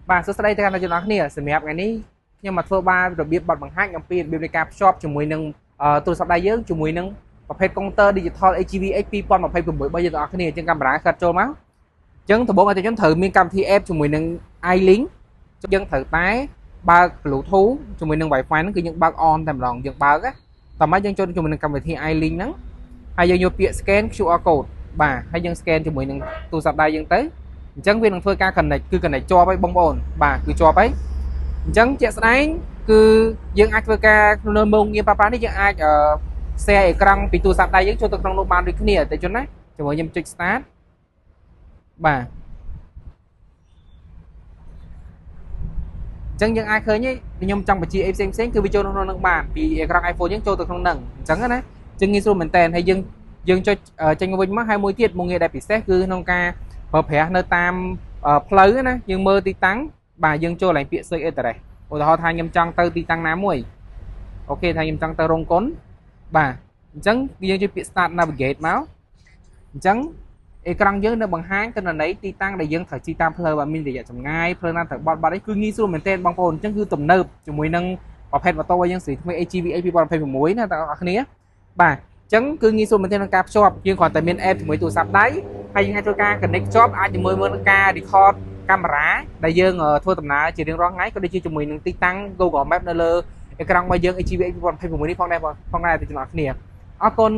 បាទសួស្តីទៅកាន់អ្នកទាំងអស់គ្នាសម្រាប់ថ្ងៃនេះខ្ញុំមកធ្វើបានរបៀបបត់បង្ហាញអំពីរបៀបនៃការភ្ជាប់ជាមួយនឹងទូរស័ព្ទដៃយើងជាមួយនឹងប្រភេទ counter digital HGVX 2026របស់យើងទាំងអស់គ្នាជាងកាមេរ៉ាកាត់ចូលមកអញ្ចឹងដំបូងអតិថិជនត្រូវមានកម្មវិធី app ជាមួយនឹង iLink យើងត្រូវតែបើក Bluetooth ជាមួយនឹង Wi-Fi ហ្នឹងគឺយើងបើក on តែម្ដងយើងបើកតែមកយើងចូលជាមួយនឹងកម្មវិធី iLink ហ្នឹងហើយយើងយកពាក្យ scan QR code បាទហើយយើង scan ជាមួយនឹងទូរស័ព្ទដៃយើងទៅអញ្ចឹងវានឹងធ្វើការ connect គឺ connect ជាប់ហើយបងប្អូនបាទគឺជាប់ហើយអញ្ចឹងជាក់ស្ដែងគឺយើងអាចធ្វើការនៅមុខងារប៉ានេះយើងអាច share អេក្រង់ពីទូរស័ព្ទដៃយើងចូលទៅក្នុងនោះបានដូចគ្នាតែជន់ណាជាមួយខ្ញុំចុច start បាទអញ្ចឹងយើងអាចឃើញខ្ញុំចង់បញ្ជាអីផ្សេងគឺវាចូលក្នុងនឹងបានពីអេក្រង់ iPhone យើងចូលទៅក្នុងនឹងអញ្ចឹងណាចឹងងាយស្រួលមែនតើហើយយើងចុចចេញវិញមកហើយមួយទៀតមុខងារដែលពិសេសគឺក្នុងការប្រើប្រាស់នៅតាមផ្លូវណាយើងមើលទីតាំងបាទយើងចូលឡើងពាក្យ search address ឧទាហរណ៍ថាខ្ញុំចង់ទៅទីតាំងណាមួយអូខេថាខ្ញុំចង់ទៅរោងកុនបាទអញ្ចឹងយើងជួយពាក្យ start navigate មកអញ្ចឹងអេក្រង់យើងនៅបង្ហាញទិន្នន័យទីតាំងដែលយើងត្រូវជិះតាមផ្លូវបាទមានរយៈចម្ងាយផ្លូវណាត្រូវបត់អីគឺងាយស្រួលមែនទែនបងប្អូនអញ្ចឹងគឺទំនើបជាមួយនឹងប្រភេទម៉ូតូយើងស្រីថ្មី HGVX 2026ណាបងប្អូនគ្នាបាទអញ្ចឹងគឺងាយស្រួលមែនទែនក្នុងការភ្ជាប់យើងគ្រាន់តែមាន app ជាមួយទូរស័ព្ទដៃហើយយើងអាចធ្វើការ connect ភ្ជាប់អាចជាមួយនឹងការ record កាមេរ៉ាដែលយើងធ្វើដំណើរជារៀងរាល់ថ្ងៃក៏ដូចជាជាមួយនឹងទីតាំង Google Map នៅលើអេក្រង់របស់យើង HGVX 2026នេះផងដែរអតិថិជនអរគ្នាអរគុណ